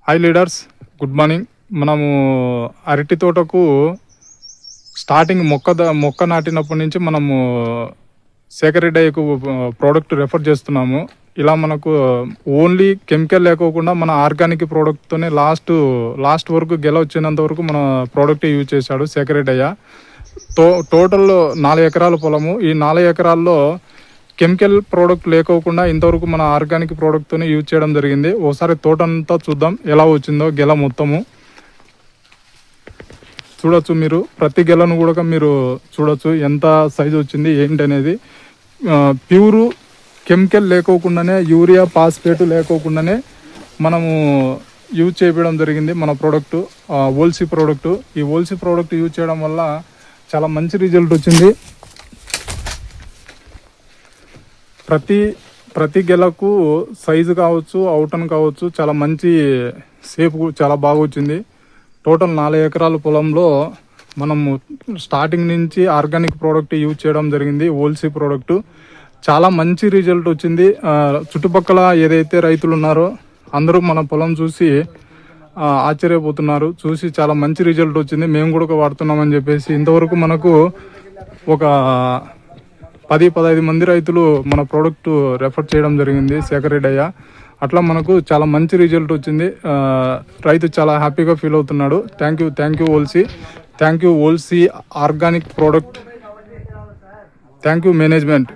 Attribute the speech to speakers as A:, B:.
A: Hi leaders, good morning. మనము అరటి తోటకు స్టార్టింగ్ మొక్క నాటినప్పటి నుంచి మనము శేఖర్ రెడ్డికు ప్రోడక్ట్ రెఫర్ చేస్తున్నాము. ఇలా మనకు ఓన్లీ కెమికల్ లేకోకుండా మన ఆర్గానిక్ ప్రోడక్ట్తోనే లాస్ట్ వరకు గెల వచ్చినంత వరకు మన ప్రోడక్ట్ యూజ్ చేశాడు శేఖర్ రెడ్డి. టోటల్ 4 ఎకరాల పొలము. ఈ 4 ఎకరాల్లో కెమికల్ ప్రోడక్ట్ లేకోకుండా ఇంతవరకు మన ఆర్గానిక్ ప్రోడక్ట్తోనే యూజ్ చేయడం జరిగింది. ఓసారి తోట అంతా చూద్దాం ఎలా వచ్చిందో గెల మొత్తము. చూడొచ్చు, మీరు ప్రతి గెలను కూడా మీరు చూడొచ్చు ఎంత సైజు వచ్చింది ఏంటి అనేది. ప్యూరు కెమికల్ లేకోకుండానే, యూరియా ఫాస్ఫేట్ లేకోకుండానే మనము యూజ్ చేయడం జరిగింది మన ప్రోడక్ట్, ఓల్సీ ప్రోడక్ట్. ఈ ఓల్సీ ప్రోడక్ట్ యూజ్ చేయడం వల్ల చాలా మంచి రిజల్ట్ వచ్చింది. ప్రతి గెలకు సైజు కావచ్చు, అవుటన్ కావచ్చు, చాలా మంచి షేప్ చాలా బాగా వచ్చింది. టోటల్ 4 ఎకరాల పొలంలో మనము స్టార్టింగ్ నుంచి ఆర్గానిక్ ప్రోడక్ట్ యూజ్ చేయడం జరిగింది, ఓల్సీ ప్రోడక్ట్. చాలా మంచి రిజల్ట్ వచ్చింది. చుట్టుపక్కల ఏదైతే రైతులు ఉన్నారో అందరూ మన పొలం చూసి ఆశ్చర్యపోతున్నారు. చూసి చాలా మంచి రిజల్ట్ వచ్చింది, మేము కూడా వాడుతున్నామని చెప్పేసి. ఇంతవరకు మనకు ఒక 10-15 మంది రైతులు మన ప్రోడక్ట్ రెఫర్ చేయడం జరిగింది శేఖర్ రెడ్డి. అట్లా మనకు చాలా మంచి రిజల్ట్ వచ్చింది. రైతు చాలా హ్యాపీగా ఫీల్ అవుతున్నాడు. థ్యాంక్ యూ ఓల్సీ. థ్యాంక్ యూ ఓల్సీ organic product. Thank you management.